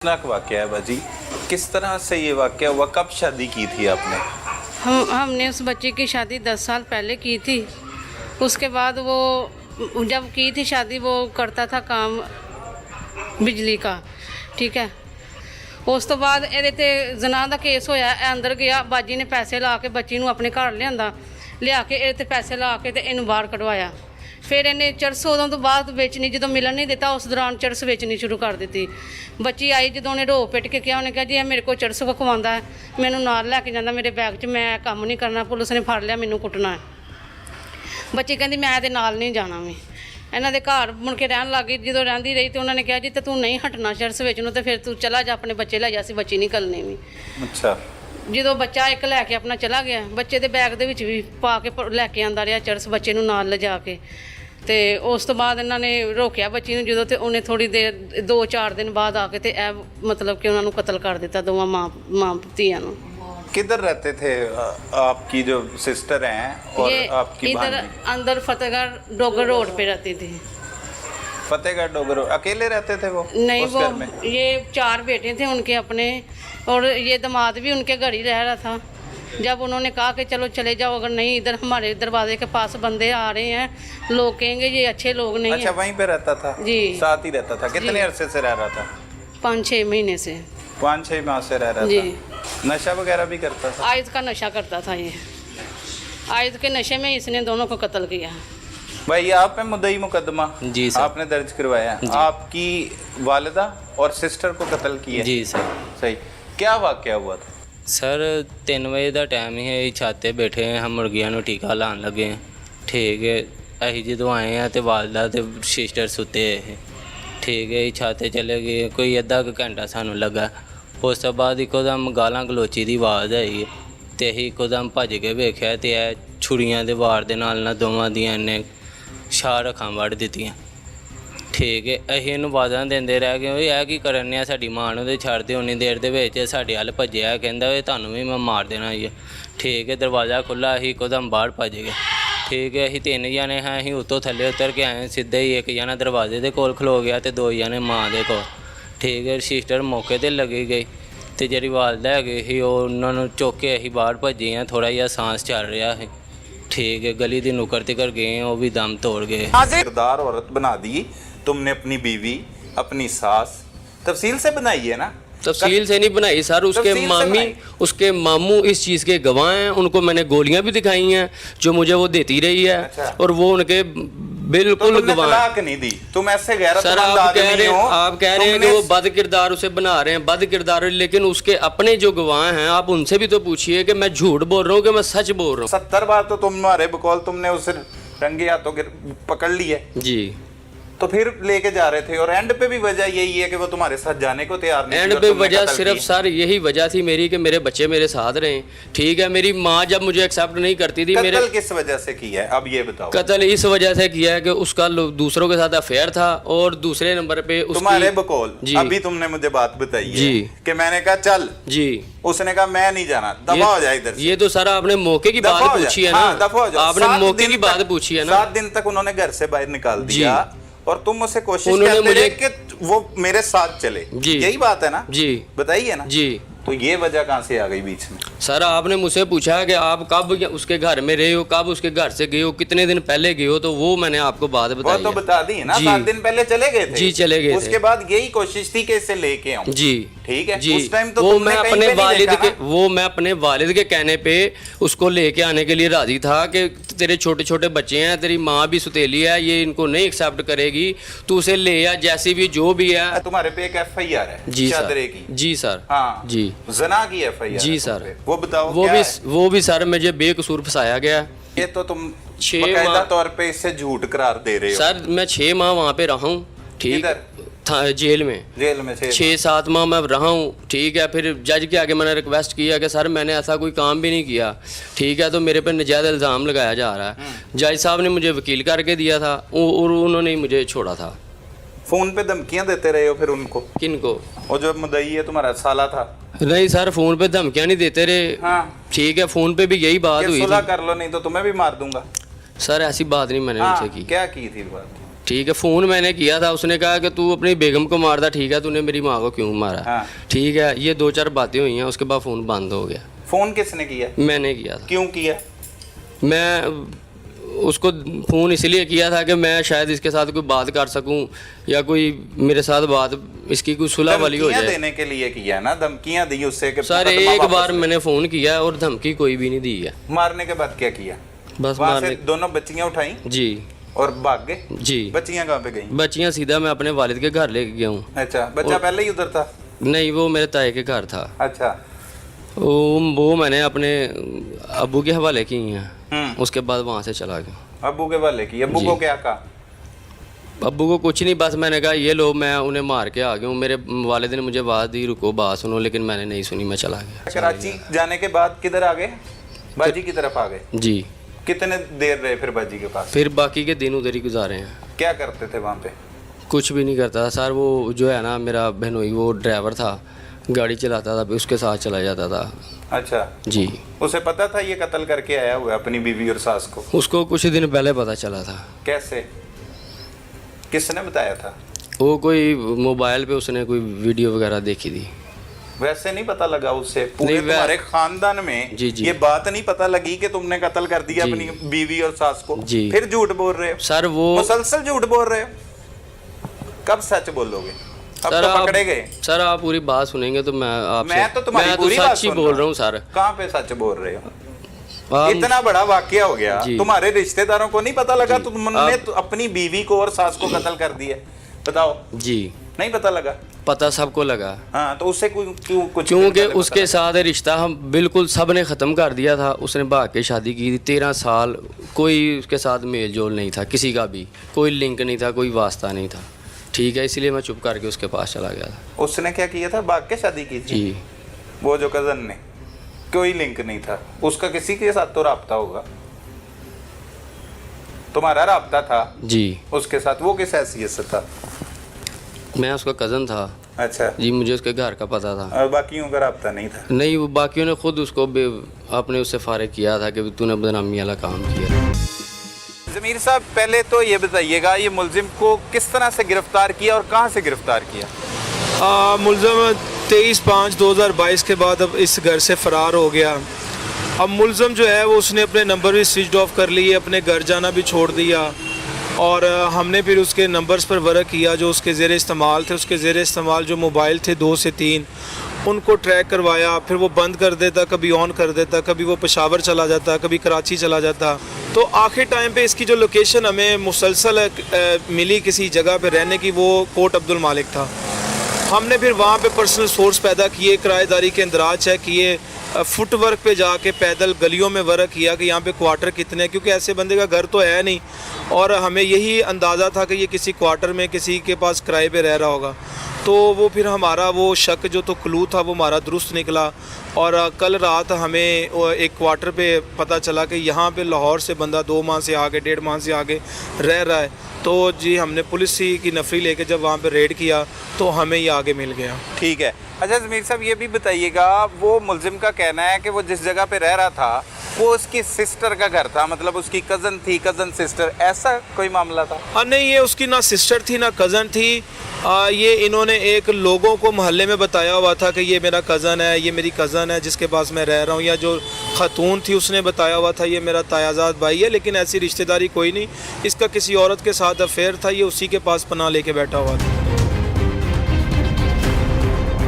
खतरनाक वाकया है बाजी। किस तरह से ये वाकया हुआ, कब शादी की थी आपने? हमने उस बच्चे की शादी 10 साल पहले की थी। उसके बाद वो जब की थी शादी वो करता था काम बिजली का, ठीक है। उस तो बाद ਇਹਦੇ ਤੇ ਜ਼ਨਾ ਦਾ ਕੇਸ ਹੋਇਆ, ਇਹ ਅੰਦਰ ਗਿਆ, ਬਾਜੀ ਨੇ ਪੈਸੇ ਲਾ ਕੇ ਬੱਚੀ ਨੂੰ ਆਪਣੇ ਘਰ ਲਿਆ ਕੇ ਇਹਦੇ ਤੇ ਪੈਸੇ ਲਾ ਕੇ ਤੇ ਇਹਨੂੰ ਬਾਹਰ ਕਢਵਾਇਆ। ਫਿਰ ਇਹਨੇ ਚਰਸ ਉਦੋਂ ਤੋਂ ਬਾਅਦ ਵੇਚਣੀ, ਜਦੋਂ ਮਿਲਣ ਨਹੀਂ ਦਿੱਤਾ ਉਸ ਦੌਰਾਨ ਚਰਸ ਵੇਚਣੀ ਸ਼ੁਰੂ ਕਰ ਦਿੱਤੀ। ਬੱਚੀ ਆਈ ਜਦੋਂ ਉਹਨੇ ਰੋ ਪਿੱਟ ਕੇ ਕਿਹਾ, ਉਹਨੇ ਕਿਹਾ ਜੀ ਇਹ ਮੇਰੇ ਕੋਲ ਚਰਸ ਖਵਾਉਂਦਾ ਹੈ, ਮੈਨੂੰ ਨਾਲ ਲੈ ਕੇ ਜਾਂਦਾ ਮੇਰੇ ਬੈਗ 'ਚ, ਮੈਂ ਕੰਮ ਨਹੀਂ ਕਰਨਾ, ਪੁਲਿਸ ਨੇ ਫੜ ਲਿਆ, ਮੈਨੂੰ ਕੁੱਟਣਾ ਹੈ। ਬੱਚੀ ਕਹਿੰਦੀ ਮੈਂ ਇਹਦੇ ਨਾਲ ਨਹੀਂ ਜਾਣਾ ਵੀ। ਇਹਨਾਂ ਦੇ ਘਰ ਮੁੜ ਕੇ ਰਹਿਣ ਲੱਗ ਗਈ। ਜਦੋਂ ਰਹਿੰਦੀ ਰਹੀ ਤੇ ਉਹਨਾਂ ਨੇ ਕਿਹਾ ਜੀ ਤੇ ਤੂੰ ਨਹੀਂ ਹਟਣਾ ਚਰਸ ਵਿੱਚ ਨੂੰ ਤੇ ਫਿਰ ਤੂੰ ਚਲਾ ਜਾ, ਆਪਣੇ ਬੱਚੇ ਲੈ ਜਾ, ਅਸੀਂ ਬੱਚੀ ਨਹੀਂ ਘੱਲਣੀ ਵੀ। ਅੱਛਾ। ਜਦੋਂ ਬੱਚਾ ਇੱਕ ਲੈ ਕੇ ਆਪਣਾ ਚਲਾ ਗਿਆ, ਬੱਚੇ ਦੇ ਬੈਗ ਦੇ ਵਿੱਚ ਵੀ ਪਾ ਕੇ ਲੈ ਕੇ ਆਂਦਾ ਰਿਹਾ ਚਰਸ, ਬੱਚੇ ਨੂੰ ਨਾਲ ਲਿਜਾ ਕੇ। ਤੇ ਉਸ ਤੋਂ ਬਾਅਦ ਇਹਨਾਂ ਨੇ ਰੋਕਿਆ ਬੱਚੀ ਨੂੰ ਜਦੋਂ, ਤੇ ਉਹਨੇ ਥੋੜੀ ਦੇਰ 2-4 ਦਿਨ ਬਾਅਦ ਆ ਕੇ ਤੇ ਇਹ ਮਤਲਬ ਕਿ ਉਹਨਾਂ ਨੂੰ ਕਤਲ ਕਰ ਦਿੱਤਾ, ਦੋਵਾਂ ਮਾਂ ਧੀਆਂ ਨੂੰ। किधर रहते थे आपकी जो सिस्टर हैं और आपकी इधर अंदर फतेहगढ़ डोगर रोड पे रहती थी। फतेहगढ़ डोगर अकेले रहते थे वो? नहीं, उस वो घर में? ये 4 बेटे थे उनके अपने, और ये दामाद भी उनके घर ही रह रहा था। जब उन्होंने कहा कि चलो चले जाओ, अगर नहीं इधर हमारे दरवाजे के पास बंदे आ रहे हैं, लोग कहेंगे ये अच्छे लोग नहीं। अच्छा, वहीं पे रहता था? जी, साथ ही रहता था। कितने अरसे से रह रहा था? 5-6 महीने से। 5-6 माह से रह रहा जी। था। नशा वगैरह भी करता था? आयत का नशा करता था ये। आयत के नशे में इसने दोनों को कत्ल किया। भाई आप पे मुद्दई मुकदमा जी सर, आपने दर्ज करवाया, आपकी वालिदा और सिस्टर को कत्ल किया? जी सर। सही, क्या वाकया हुआ था? सर 3 ਵਜੇ ਦਾ ਟਾਈਮ ਹੀ ਹੈ, ਛੱਤ ਤੇ ਬੈਠੇ ਹਾਂ, ਮੁਰਗੀਆਂ ਨੂੰ ਟੀਕਾ ਲਾਉਣ ਲੱਗੇ। ਠੀਕ ਹੈ, ਅਸੀਂ ਜਦੋਂ ਆਏ ਹਾਂ ਤੇ ਵਾਲਦਾ ਤੇ ਸਿਸਟਰ ਸੁੱਤੇ ਇਹ। ਠੀਕ ਹੈ, ਛੱਤ ਤੇ ਚਲੇ ਗਏ, ਕੋਈ ਅੱਧਾ ਕੁ ਘੰਟਾ ਸਾਨੂੰ ਲੱਗਾ। ਉਸ ਤੋਂ ਬਾਅਦ ਇੱਕੋਦਮ ਗਾਲਾਂ ਗਲੋਚੀ ਦੀ ਆਵਾਜ਼ ਆਈ ਤੇ ਅਸੀਂ ਇੱਕੋਦਮ ਭੱਜ ਕੇ ਵੇਖਿਆ ਤੇ ਇਹ ਛੁਰੀਆਂ ਦੇ ਵਾਰ ਦੇ ਨਾਲ ਦੋਵਾਂ ਦੀਆਂ ਇਹਨੇ ਛਾਰ ਅੱਖਾਂ ਵੱਢ ਦਿੱਤੀਆਂ। ਠੀਕ ਹੈ, ਅਸੀਂ ਇਹਨੂੰ ਆਵਾਜ਼ਾਂ ਦਿੰਦੇ ਰਹਿ ਗਏ, ਇਹ ਕੀ ਕਰਨ ਆ, ਸਾਡੀ ਮਾਂ ਨੂੰ ਤੇ ਛੱਡ ਦਿਓ। ਉਨੀ ਦੇਰ ਦੇ ਵਿੱਚ ਸਾਡੇ ਵੱਲ ਭੱਜਿਆ, ਕਹਿੰਦਾ ਓਏ ਤੁਹਾਨੂੰ ਵੀ ਮੈਂ ਮਾਰ ਦੇਣਾ ਜੀ। ਠੀਕ ਹੈ, ਦਰਵਾਜ਼ਾ ਖੁੱਲ੍ਹਾ, ਅਸੀਂ ਇੱਕੋਦਮ ਬਾਹਰ ਭੱਜ ਗਏ। ਠੀਕ ਹੈ, ਅਸੀਂ 3 ਜਣੇ ਹਾਂ, ਅਸੀਂ ਉੱਤੋਂ ਥੱਲੇ ਉਤਰ ਕੇ ਆਏ, ਸਿੱਧਾ ਹੀ ਇੱਕ ਜਣਾ ਦਰਵਾਜ਼ੇ ਦੇ ਕੋਲ ਖਲੋ ਗਿਆ ਤੇ 2 ਜਣੇ ਮਾਂ ਦੇ ਕੋਲ। ਠੀਕ ਹੈ, ਸਿਸਟਰ ਮੌਕੇ 'ਤੇ ਲੱਗੀ ਗਈ ਤੇ ਜਿਹੜੀ ਵਾਲਦਾ ਹੈਗੀ ਸੀ ਉਹਨਾਂ ਨੂੰ ਚੁੱਕ ਕੇ ਅਸੀਂ ਬਾਹਰ ਭੱਜੇ ਹਾਂ। ਥੋੜ੍ਹਾ ਜਿਹਾ ਸਾਂਸ ਚੱਲ ਰਿਹਾ ਸੀ। ठीक है, गली दी नुक्कड़ तिकर गए, वो भी दम तोड़ गए। किरदार औरत बना दी तुमने, अपनी बीवी, अपनी सास, तफसील से बनाई है ना? तफसील से नहीं बनाई सर, उसके मामी, उसके मामू इस चीज़ के गवाह हैं। उनको मैंने गोलियां भी दिखाई हैं जो मुझे वो देती रही है। अच्छा। और वो उनके बिल्कुल तो गवाह तलाक नहीं दी, तुम ऐसे सर। आप कह रहे हैं कि वो बद किरदार उसे बना रहे हैं, बद किरदार, लेकिन उसके अपने जो गवाह हैं आप उनसे भी तो पूछिए कि मैं झूठ बोल रहा हूँ कि मैं सच बोल रहा हूँ। 70 बार तो तुम्हारे बकौल तुमने उसे रंगे हाथों पकड़ ली है जी, तो फिर लेके जा रहे थे, और एंड पे भी वजह यही है कि वो तुम्हारे साथ जाने को तैयार नहीं। एंड पे वजह सिर्फ सर यही वजह थी मेरी कि मेरे बच्चे मेरे साथ रहे। ठीक है, मेरी माँ जब मुझे एक्सेप्ट नहीं करती थी। कत्ल किस वजह से किया है अब ये बताओ? कत्ल इस वजह से किया है कि उसका दूसरों के साथ अफेयर था, और दूसरे नंबर पे तुम्हारे बकौल अभी तुमने मुझे बात बताई है कि मैंने कहा चल जी, उसने कहा मैं नहीं जाना, दफा हो जाए इधर से। ये तो सर आपने मौके की बात पूछी है ना? आपने मौके की बात पूछी है ना? 7 दिन तक उन्होंने घर से बाहर निकाल दिया और तुम मुझसे कोशिश करते रहे कि वो मेरे साथ चले। यही बात है ना जी? बताइए ना जी। तो ये वजह कहाँ से आ गई बीच में? सर आपने मुझसे पूछा कि आप कब उसके घर में रहे हो, कब उसके घर से गए हो, कितने दिन पहले गए हो, तो वो मैंने आपको बात बताई। वो तो बता दी ना, 7 दिन पहले चले गए थे जी, चले गए। उसके बाद यही कोशिश थी कि इसे लेके आऊं जी। ठीक है जी। उस टाइम तो वो मैं अपने वालिद के कहने पे उसको लेके आने के लिए राजी था कि तेरे छोटे छोटे बच्चे हैं, तेरी माँ भी सुतेली है, ये इनको नहीं एक्सेप्ट करेगी, तू उसे ले आ, जैसी भी जो भी है। तुम्हारे पे एक FIR है जी चादरे की? जी सर। हाँ जी, जना की FIR जी सर। वो बताओ वो भी सर मुझे बेकसूर फंसाया गया। ये तो तुम बाकायदा तौर पे इससे झूठ करार दे रहे हो। सर मैं 6 माह वहाँ पे रहा हूँ। ठीक है, जेल में 6-7 माह मैं रहा हूँ। ठीक है, फिर जज के आगे मैंने रिक्वेस्ट किया कि सर मैंने ऐसा कोई काम भी नहीं किया। ठीक है, तो मेरे पे नजायज़ इल्ज़ाम लगाया जा रहा है। जज साहब ने मुझे वकील करके दिया था और उन्होंने ही मुझे छोड़ा था। फोन पे धमकियां देते रहे हो फिर उनको? किनको? वो जो मुद्दई है तुम्हारा साला था। नहीं सर, फोन पे धमकियां नहीं देते रहे। हाँ। ठीक है, फोन पे भी यही बात हुई सुलह कर लो नहीं तो तुम्हें भी मार दूंगा। सर ऐसी बात नहीं मैंने उनसे की। क्या की थी बात? ठीक है, फ़ोन मैंने किया था, उसने कहा कि तू अपनी बेगम को मार दा, ठीक है, तूने मेरी माँ को क्यों मारा। हाँ। ठीक है, ये 2-4 बातें हुई हैं, उसके बाद फ़ोन बंद हो गया। फोन किसने किया? मैंने किया था। क्यों किया? मैं उसको फ़ोन इसलिए किया था कि मैं शायद इसके साथ कोई बात कर सकूं या कोई मेरे साथ बात इसकी कोई सुलह वाली हो धमकियां जाए। देने के लिए किया ना, धमकियां दी उससे कि सर मुकदमा एक वापस बार ले। मैंने फ़ोन किया और धमकी कोई भी नहीं दी है। मारने के बाद क्या किया? बस वहां से मारने। दोनों बच्चियां उठाई जी और भाग गए? जी। बच्चियां कहाँ पे गई? बच्चियाँ सीधा मैं अपने वालिद के घर लेके गया हूँ। अच्छा, बच्चा पहले ही उधर था? नहीं, वो मेरे ताए के घर था। अच्छा। वो मैंने अपने अबू के हवाले की हैं, उसके बाद वहाँ से चला गया। अब्बू के वाले की? अब्बू को क्या कहा? अब्बू को कुछ नहीं, बस मैंने कहा ये लो, मैं उन्हें मार के आ गया हूँ। मेरे वालिद ने मुझे बात दी, रुको बात सुनो, लेकिन मैंने नहीं सुनी, मैं चला गया। कराची जाने के बाद किधर आ गए? बाजी की तरफ आ गए? जी। कितने देर रहे फिर बाजी के पास? फिर बाकी के दिन उधर ही गुजारे हैं। क्या करते थे वहाँ पे? कुछ भी नहीं करता था सर। वो जो है ना मेरा बहनोई, वो ड्राइवर था, गाड़ी चलाता था, उसके साथ चला जाता था। अच्छा जी। उसे पता था ये कत्ल करके आया हुआ है अपनी बीवी और सास को? उसको कुछ दिन पहले पता चला था। कैसे? किसने बताया था? वो कोई मोबाइल पे उसने कोई वीडियो वगैरह देखी थी। वैसे नहीं पता लगा उससे? पूरे नहीं, तुम्हारे खानदान में जी, जी। ये बात नहीं पता लगी कि तुमने कत्ल कर दिया जी। अपनी बीवी और सास को? जी। फिर झूठ बोल रहे हो सर वो मुसलसल झूठ बोल रहे हो, कब सच बोलोगे? अब सर तो आप पकड़े गए। सर आप पूरी बात सुनेंगे तो मैं आपसे मैं तो तुम्हारी पूरी बात सच ही सुन बोल रहा हूँ सर। कहाँ पे सच बोल रहे हो? आप- इतना बड़ा वाकया हो गया, जी। तुम्हारे रिश्तेदारों को नहीं पता लगा? जी। तुमने तो अपनी बीवी को और सास को कत्ल कर दिया, बताओ। जी। नहीं पता लगा? पता सबको लगा। हाँ, तो उससे क्यों कुछ क्योंकि दिन पहले उसके पता साथ रिश्ता हम बिल्कुल सब ने ख़त्म कर दिया था। उसने भाग के शादी की थी। 13 साल कोई उसके साथ मेल जोल नहीं था, किसी का भी कोई लिंक नहीं था, कोई वास्ता नहीं था। ठीक है, इसलिए मैं चुप करके उसके पास चला गया था। लगा? उसने क्या किया था? भाग के शादी की थी? जी। वो जो कजन ने, कोई लिंक नहीं था उसका, किसी के साथ तो राब्ता होगा? तुम्हारा राब्ता था जी। उसके साथ? वो किस हैसियत से था? मैं उसका कज़न था। अच्छा। जी, मुझे उसके घर का पता था। और बाकियों का राब्ता नहीं था? नहीं, वो बाकियों ने खुद उसको अपने उससे फारिग किया था कि तूने बदनामी वाला काम किया। ज़मीर साहब, पहले तो ये बताइएगा, ये मुलजिम को किस तरह से गिरफ्तार किया और कहाँ से गिरफ्तार किया? मुलज़म 23/5/2022 के बाद अब इस घर से फ़रार हो गया। अब मुलज़म जो है वो उसने अपने नंबर भी स्विच ऑफ कर लिए, अपने घर जाना भी छोड़ दिया, और हमने फिर उसके नंबर्स पर वर्क किया जो उसके ज़ेर इस्तेमाल थे। उसके ज़ेर इस्तेमाल जो मोबाइल थे 2 से 3, उनको ट्रैक करवाया। फिर वो बंद कर देता, कभी ऑन कर देता, कभी वो पेशावर चला जाता, कभी कराची चला जाता। तो आखिर टाइम पे इसकी जो लोकेशन हमें मुसलसल मिली किसी जगह पे रहने की, वो कोट अब्दुल मालिक था। हमने फिर वहाँ पे पर्सनल सोर्स पैदा किए, किराएदारी के इंदराज चेक किए, फुटवर्क पे जाके पैदल गलियों में वर्क किया कि यहाँ पे क्वार्टर कितने हैं, क्योंकि ऐसे बंदे का घर तो है नहीं और हमें यही अंदाज़ा था कि ये किसी क्वार्टर में किसी के पास किराए पे रह रहा होगा। तो वो फिर हमारा वो शक जो तो क्लू था वो हमारा दुरुस्त निकला, और कल रात हमें एक क्वार्टर पे पता चला कि यहाँ पे लाहौर से बंदा 2 माह से आगे, 1.5 माह से आगे रह रहा है। तो जी हमने पुलिस की नफरी लेके जब वहाँ पे रेड किया तो हमें ये आगे मिल गया। ठीक है। अच्छा ज़मीर साहब, ये भी बताइएगा, वो मुलजिम का कहना है कि वो जिस जगह पे रह रहा था वो उसकी सिस्टर का घर था, मतलब उसकी कज़न थी, कज़न सिस्टर, ऐसा कोई मामला था? नहीं, ये उसकी ना सिस्टर थी ना कज़न थी। ये इन्होंने एक लोगों को मोहल्ले में बताया हुआ था कि ये मेरा कज़न है, ये मेरी कज़न है जिसके पास मैं रह रहा हूँ, या जो ख़ातून थी उसने बताया हुआ था ये मेरा तायाजाद भाई है, लेकिन ऐसी रिश्तेदारी कोई नहीं। इसका किसी औरत के साथ अफेयर था, ये उसी के पास पनाह लेके बैठा हुआ था।